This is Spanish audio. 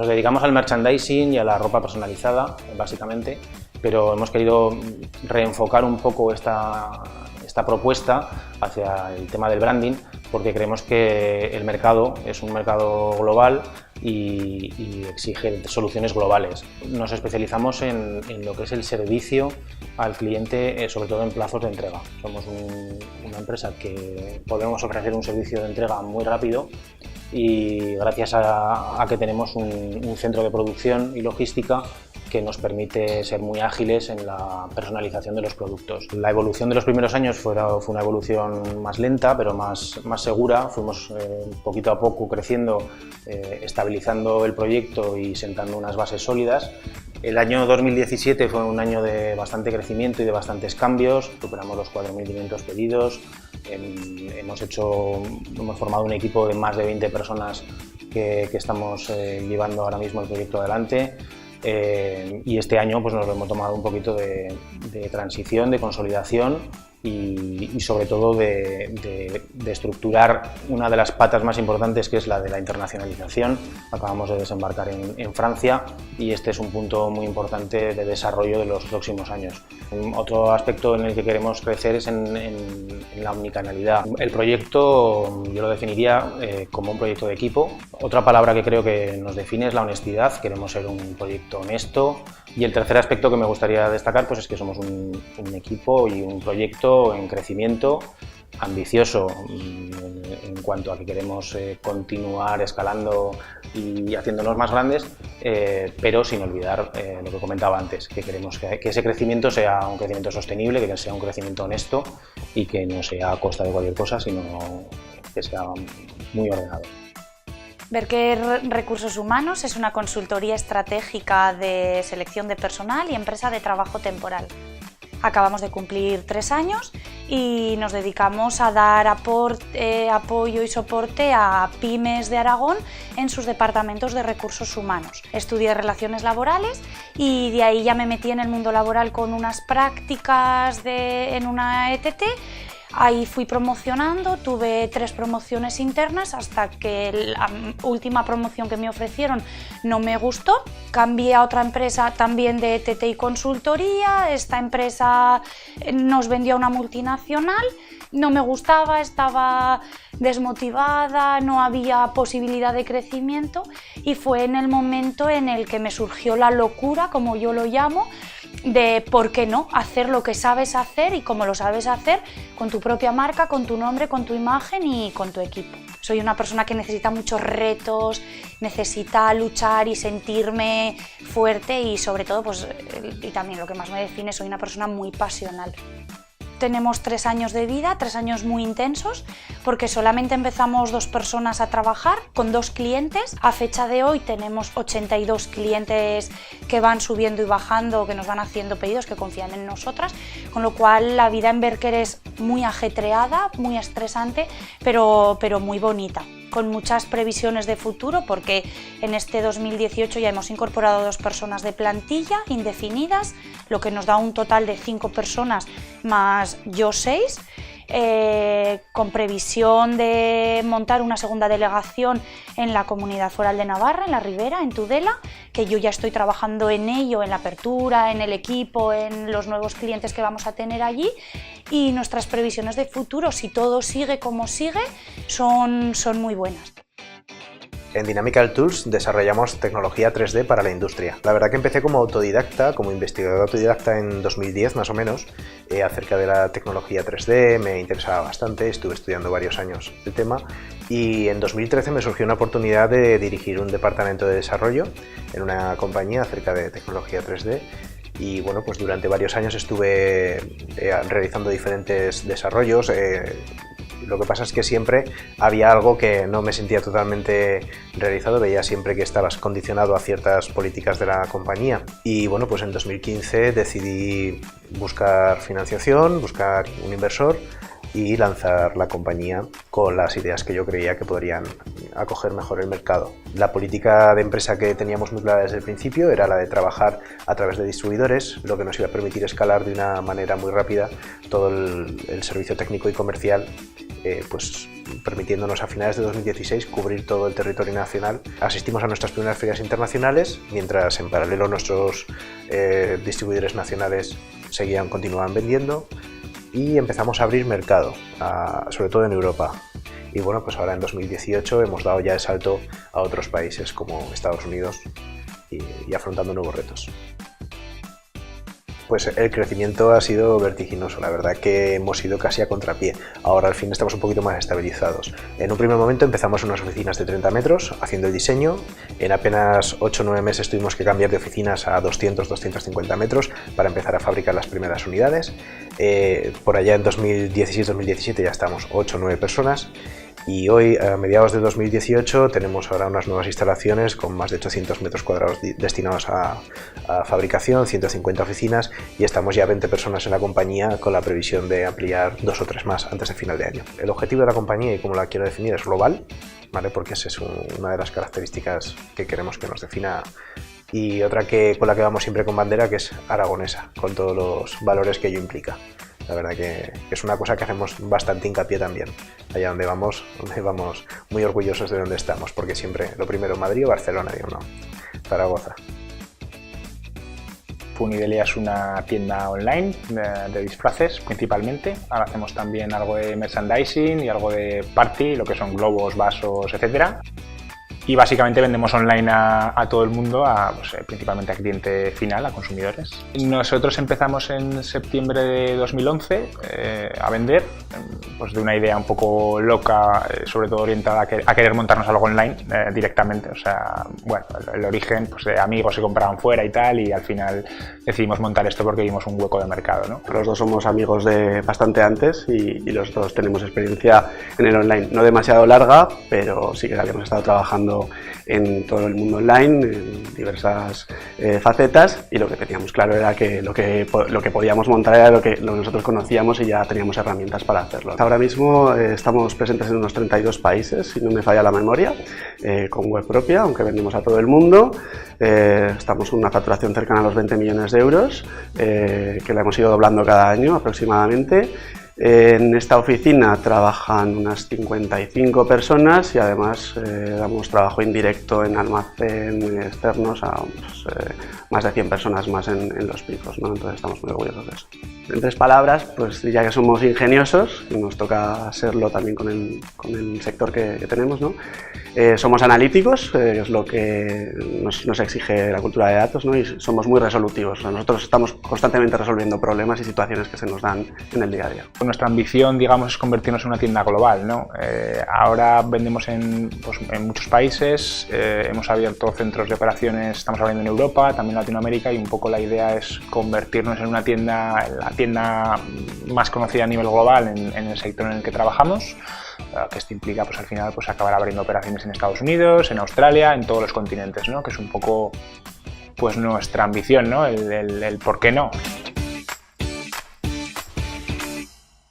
Nos dedicamos al merchandising y a la ropa personalizada, básicamente, pero hemos querido reenfocar un poco esta propuesta hacia el tema del branding, porque creemos que el mercado es un mercado global y exige soluciones globales. Nos especializamos en lo que es el servicio al cliente, sobre todo en plazos de entrega. Somos una empresa que podemos ofrecer un servicio de entrega muy rápido y gracias a que tenemos un centro de producción y logística que nos permite ser muy ágiles en la personalización de los productos. La evolución de los primeros años fue una evolución más lenta, pero más segura. Fuimos poquito a poco creciendo, estabilizando el proyecto y sentando unas bases sólidas. El año 2017 fue un año de bastante crecimiento y de bastantes cambios. Superamos los 4.500 pedidos. Hemos formado un equipo de más de 20 personas que estamos llevando ahora mismo el proyecto adelante. Y este año pues nos lo hemos tomado un poquito de transición, de consolidación y sobre todo de estructurar una de las patas más importantes, que es la de la internacionalización. Acabamos de desembarcar en Francia y este es un punto muy importante de desarrollo de los próximos años. Otro aspecto en el que queremos crecer es en la omnicanalidad. El proyecto yo lo definiría como un proyecto de equipo. Otra palabra que creo que nos define es la honestidad. Queremos ser un proyecto honesto. Y el tercer aspecto que me gustaría destacar pues es que somos un equipo y un proyecto en crecimiento, ambicioso en cuanto a que queremos continuar escalando y haciéndonos más grandes, pero sin olvidar lo que comentaba antes, que queremos que ese crecimiento sea un crecimiento sostenible, que sea un crecimiento honesto y que no sea a costa de cualquier cosa, sino que sea muy ordenado. Berker Recursos Humanos es una consultoría estratégica de selección de personal y empresa de trabajo temporal. Acabamos de cumplir 3 años y nos dedicamos a dar apoyo y soporte a pymes de Aragón en sus departamentos de recursos humanos. Estudié relaciones laborales y de ahí ya me metí en el mundo laboral con unas prácticas en una ETT. Ahí fui promocionando, tuve 3 promociones internas hasta que la última promoción que me ofrecieron no me gustó. Cambié a otra empresa también de ETT y consultoría. Esta empresa nos vendió a una multinacional, no me gustaba, estaba desmotivada, no había posibilidad de crecimiento y fue en el momento en el que me surgió la locura, como yo lo llamo, de por qué no hacer lo que sabes hacer y como lo sabes hacer con tu propia marca, con tu nombre, con tu imagen y con tu equipo. Soy una persona que necesita muchos retos, necesita luchar y sentirme fuerte y sobre todo, pues, y también lo que más me define, soy una persona muy pasional. Tenemos 3 años de vida, 3 años muy intensos, porque solamente empezamos 2 personas a trabajar con 2 clientes. A fecha de hoy tenemos 82 clientes que van subiendo y bajando, que nos van haciendo pedidos, que confían en nosotras, con lo cual la vida en Berker es muy ajetreada, muy estresante, pero muy bonita, con muchas previsiones de futuro, porque en este 2018 ya hemos incorporado 2 personas de plantilla indefinidas, lo que nos da un total de 5 personas más yo 6, con previsión de montar una segunda delegación en la Comunidad Foral de Navarra, en la Ribera, en Tudela, que yo ya estoy trabajando en ello, en la apertura, en el equipo, en los nuevos clientes que vamos a tener allí, y nuestras previsiones de futuro, si todo sigue como sigue, son muy buenas. En Dynamical Tools desarrollamos tecnología 3D para la industria. La verdad que empecé como autodidacta, como investigador autodidacta en 2010 más o menos, acerca de la tecnología 3D, me interesaba bastante, estuve estudiando varios años el tema y en 2013 me surgió una oportunidad de dirigir un departamento de desarrollo en una compañía acerca de tecnología 3D. Y bueno, pues durante varios años estuve realizando diferentes desarrollos. Lo que pasa es que siempre había algo que no me sentía totalmente realizado, veía siempre que estabas condicionado a ciertas políticas de la compañía. Y bueno, pues en 2015 decidí buscar financiación, buscar un inversor y lanzar la compañía con las ideas que yo creía que podrían acoger mejor el mercado. La política de empresa que teníamos muy clara desde el principio era la de trabajar a través de distribuidores, lo que nos iba a permitir escalar de una manera muy rápida todo el servicio técnico y comercial, pues permitiéndonos a finales de 2016 cubrir todo el territorio nacional. Asistimos a nuestras primeras ferias internacionales, mientras en paralelo nuestros distribuidores nacionales continuaban vendiendo, y empezamos a abrir mercado, sobre todo en Europa. Y bueno, pues ahora en 2018 hemos dado ya el salto a otros países como Estados Unidos y afrontando nuevos retos. Pues el crecimiento ha sido vertiginoso, la verdad que hemos ido casi a contrapié. Ahora al fin estamos un poquito más estabilizados. En un primer momento empezamos en unas oficinas de 30 metros haciendo el diseño. En apenas 8 o 9 meses tuvimos que cambiar de oficinas a 200-250 metros para empezar a fabricar las primeras unidades. Por allá en 2016-2017 ya estamos 8 o 9 personas. Y hoy, a mediados de 2018, tenemos ahora unas nuevas instalaciones con más de 800 metros cuadrados destinados a fabricación, 150 oficinas, y estamos ya 20 personas en la compañía con la previsión de ampliar 2 o 3 más antes de final de año. El objetivo de la compañía, y como la quiero definir, es global, ¿vale? Porque esa es una de las características que queremos que nos defina, y otra con la que vamos siempre con bandera, que es aragonesa, con todos los valores que ello implica. La verdad que es una cosa que hacemos bastante hincapié también. Allá donde vamos muy orgullosos de donde estamos, porque siempre lo primero Madrid o Barcelona, digo, no, Zaragoza. Funidelia es una tienda online de disfraces principalmente. Ahora hacemos también algo de merchandising y algo de party, lo que son globos, vasos, etcétera. Y básicamente vendemos online a todo el mundo, principalmente a cliente final, a consumidores. Nosotros empezamos en septiembre de 2011 a vender, pues de una idea un poco loca, sobre todo orientada a querer montarnos algo online directamente. O sea, bueno, el origen, pues de amigos se compraban fuera y tal, y al final decidimos montar esto porque vimos un hueco de mercado, ¿no? Los dos somos amigos de bastante antes y los dos tenemos experiencia en el online, no demasiado larga, pero sí que habíamos estado trabajando en todo el mundo online, en diversas facetas, y lo que teníamos claro era que lo que podíamos montar era lo que nosotros conocíamos y ya teníamos herramientas para hacerlo. Ahora mismo estamos presentes en unos 32 países, si no me falla la memoria, con web propia, aunque vendemos a todo el mundo. Estamos con una facturación cercana a los 20 millones de euros, que la hemos ido doblando cada año aproximadamente. En esta oficina trabajan unas 55 personas y además damos trabajo indirecto en almacén externos a más de 100 personas más en los picos, ¿no? Entonces estamos muy orgullosos de eso. En 3 palabras, pues ya que somos ingeniosos, y nos toca serlo también con el sector que tenemos, ¿no? Somos analíticos, que es lo que nos exige la cultura de datos, ¿no? Y somos muy resolutivos. O sea, nosotros estamos constantemente resolviendo problemas y situaciones que se nos dan en el día a día. Nuestra ambición, digamos, es convertirnos en una tienda global, ¿no? Ahora vendemos en muchos países, hemos abierto centros de operaciones, estamos abriendo en Europa, también en Latinoamérica, y un poco la idea es convertirnos en una tienda, la tienda más conocida a nivel global en el sector en el que trabajamos, que esto implica, pues al final, pues acabar abriendo operaciones en Estados Unidos, en Australia, en todos los continentes, ¿no? Que es un poco, pues nuestra ambición, ¿no? El por qué no.